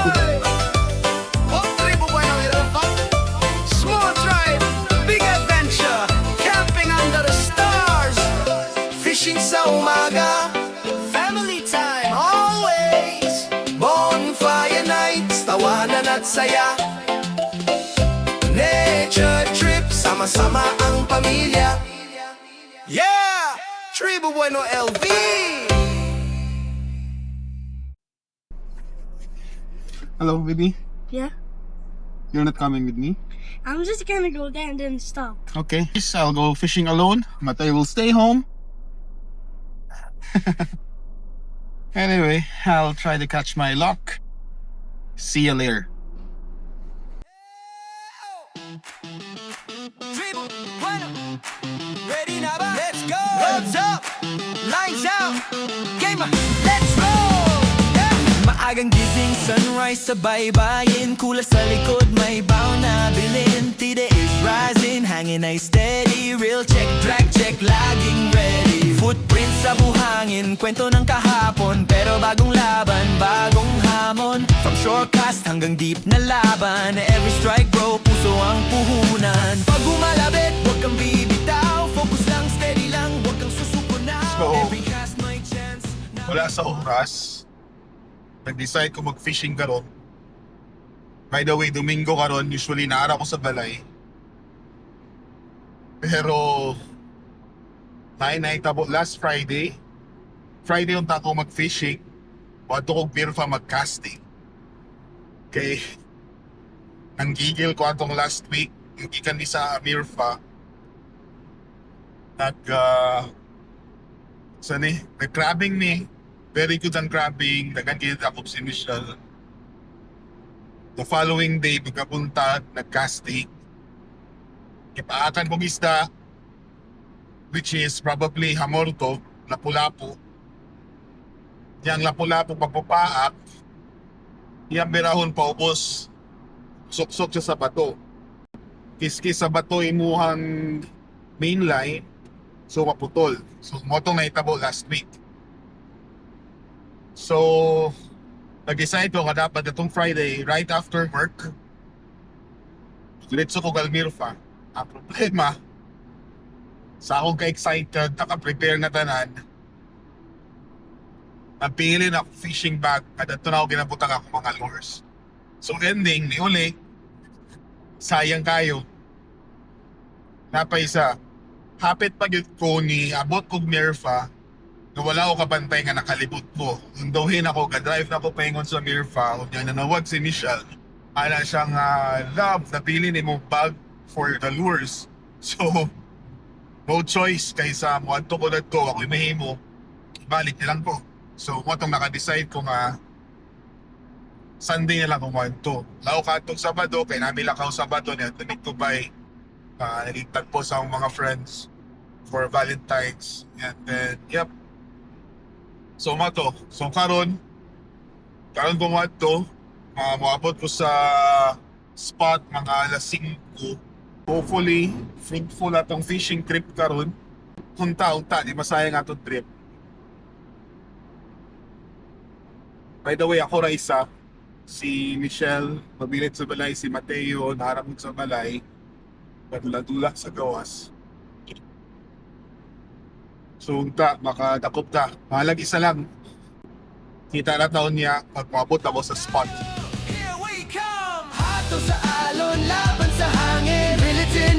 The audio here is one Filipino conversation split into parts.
Oh, tribo bueno, smooth ride, big adventure, camping under the stars, fishing sa umaga, family time always, bonfire nights, tawanan at saya, nature trip, sama-sama ang pamilya. Yeah! Tribo Bueno LV! Hello, baby. Yeah, You're not coming with me? I'm just gonna go there and then stop. Okay. I'll go fishing alone. Matay will stay home. Anyway, I'll try to catch my luck. See you later. Tribo Bueno, ready na ba? Let's go! Roads up, lines out, game on, let's roll! Yeah! Maagang gising, sunrise sa baybayin, kulas sa likod, may baon na bilin. Tide is rising, hangin ay steady, real check, drag check, laging ready. Footprints sa buhangin, kwento ng kahapon, pero bagong laban, bagong hamon. From shortcast hanggang deep na laban, every strike bro, puso ang puhunan. Pag umalabit, huwag kang bibitaw, focus lang, steady lang, huwag kang susuko na. So, Every cast may chance na Wala sa oras. Nag-decide ko mag-fishing karon. By the way, Domingo karon, usually naara ko sa balay. Pero naitabo last Friday. Friday yung tako mag-fishing. Wato kong Mirfa mag-casting. Okay. Nanggigil ko atong last week. Yung ikan ni sa Mirfa. Nag-crabbing ni. Very good ang crabbing. Dagan kayo ako si Michelle. The following day, pagkapunta, nag-casting. Kipaatan kong isda, which is probably hamorto, lapu-lapu. Yang lapu-lapu pagpapaak, yang birahon paubos, sok-sok siya sa bato. Kiskis sa bato imuhang mainline, so maputol. So motong naitabo last week. So, nag-decide ko nga dapat itong Friday, right after work, diretso ko Galmirfa. Ang problema, sa akong ka-excited, naka-prepare na tanan, napili na ako fishing bag at ito na ako ginabutan ako mga lures. So ending, ni uli, sayang kayo. Napaisa, hapit pag yun ko ni abot kong Mirfa, na wala ako kabantay nga nakalibot ko. Undohin ako, ka-drive na ako paingon sa Mirfa, kung yan nanawag si Michelle. Ala siyang love, napili ni mong bag for the lures. So, no choice kaysa mo adto ko na to, ako'y mahimo, ibalik nilang ko. So, mo itong naka-decide ko nga Sunday na lang kung to. Lao ka itong Sabado, kaya namin lakaw Sabado niya, tumig ko ba'y nagigtag po sa mga friends for Valentine's. And then, yep. So, mo to. So, karon ko mo to, maabot ko sa spot mga alas 5. Hopefully, fruitful atong fishing trip karon. Unta, di masayang atong trip. By the way, ako Raisa, si Michelle, mabilit sa balay, si Mateo, naharamog sa balay, padula-dula sa gawas. So, unta, makadakop ta. Mahalag isa lang. Kita na taon niya pag mabot ako sa spot. Here we come! Hato sa alon, laban sa hangin,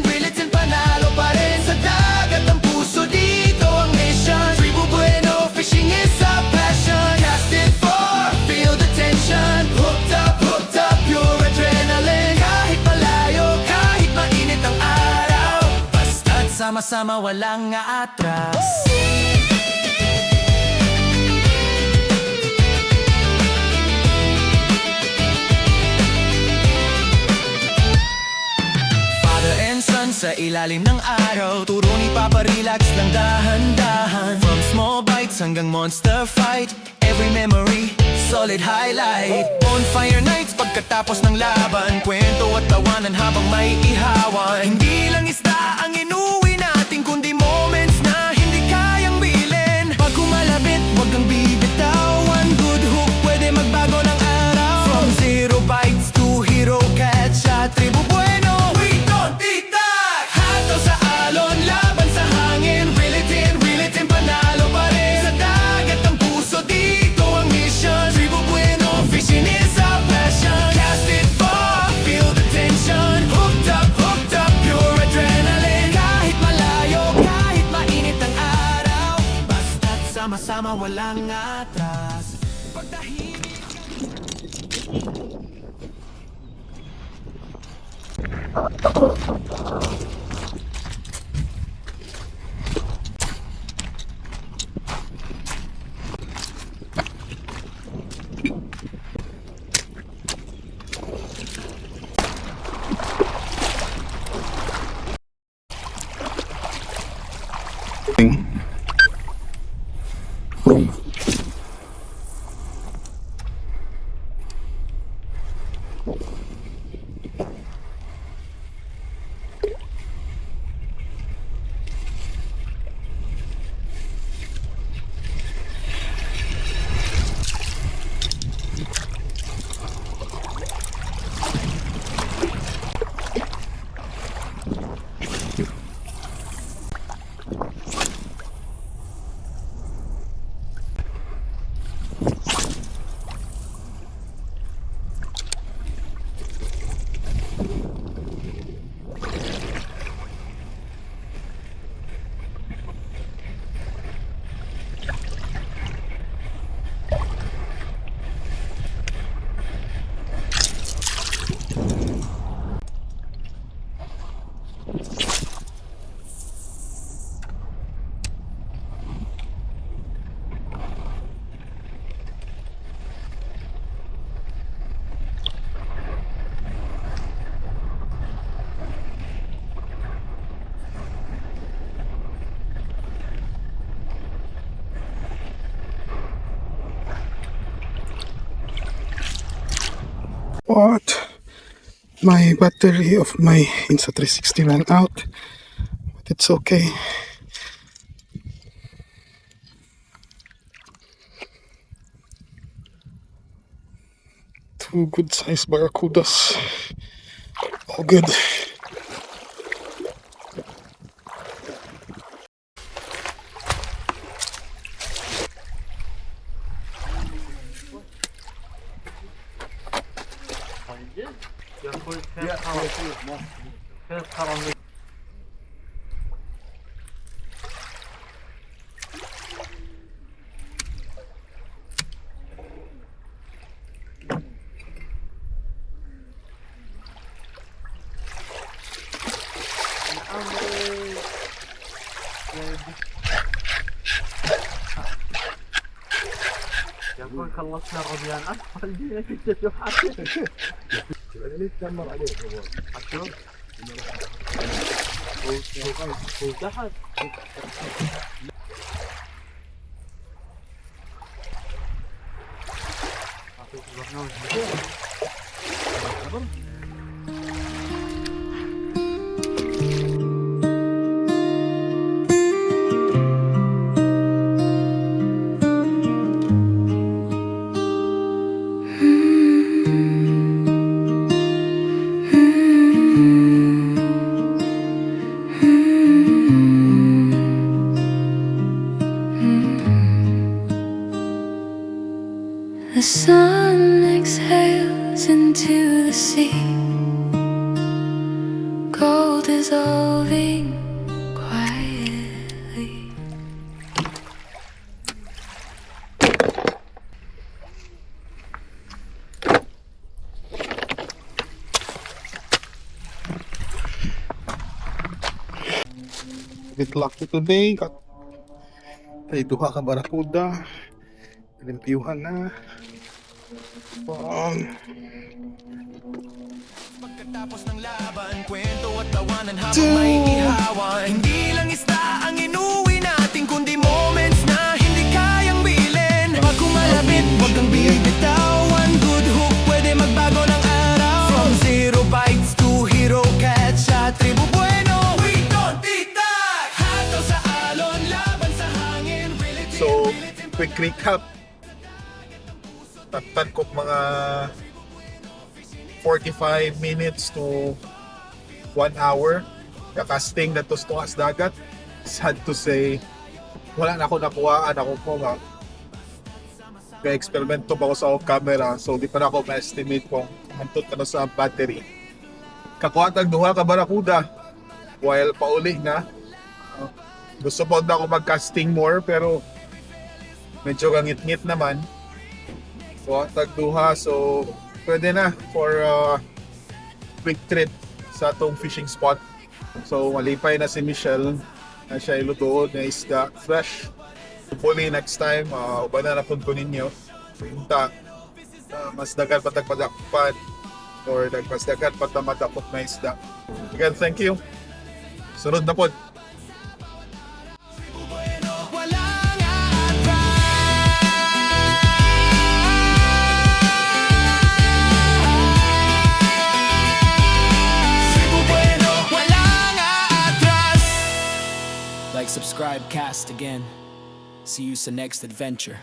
Bilitin, panalo pa rin sa dagat. Ang puso dito ang mission, Tribo Bueno, fishing is a passion. Casted for, feel the tension. Hooked up, pure adrenaline. Kahit malayo, kahit mainit ang araw, basta't sama-sama walang aatras. Sa ilalim ng araw, turo ni Papa relax lang dahan-dahan. From small bites hanggang monster fight, every memory, solid highlight. Bonfire nights pagkatapos ng laban, kwento at tawanan habang may ihawan. Hindi lang isda ang inuwi natin, kundi moments na hindi kayang bilin. Pag humalabit, wag kang bibitaw, one good hook pwede magbago ng araw. From zero sama walang atras. Pagtahimik What? My battery of my Insta360 ran out, but it's okay. Two good sized barracudas. All good. يقول خلصنا الربيان أسفل جينا كنت شو حاطين ليش تمر عليه حطوه هو تحت أعطيك برنامج The sun exhales into the sea, gold dissolving quietly. Bit lucky today. Got ay duha ka barracuda. Limpiyuhan na. pagkatapos ng laban, kwento at tawanan habang may ihawan. Hindi lang isda ang inuwi natin, kundi moments na hindi kayang bilhin. Pag kumalapit, huwag kang bibitaw. One good hook, pwede magbago ng araw. From zero bites to hero catch sa Tribu Bueno. We don't titak! Hato sa alon, laban sa hangin. So, quick recap. Taktan ko mga 45 minutes to 1 hour. Kakasting na to tuwas dagat. Sad to say, wala na ako nakuhaan. Ako po nga. Ka-experimento pa ako sa off camera. So, di pa na ako ma-estimate kung hantot ka na sa battery. Kakuhatag duha ka barracuda. While pauli na. Gusto po na ako mag-casting more pero medyo kangit-ngit naman. So, tagduha. So, pwede na for quick trip sa atong fishing spot. So, malipay na si Michelle na siya ilutuod na isda fresh. Hopefully next time, uban na napun ko ninyo. Punta, mas dagan patagpadakpan or mas dagan patamadakot na isda. Again, thank you. Sunod na po. Walang atras. Cebu Bueno, walang atras. Like, subscribe, cast again. See you sa next adventure.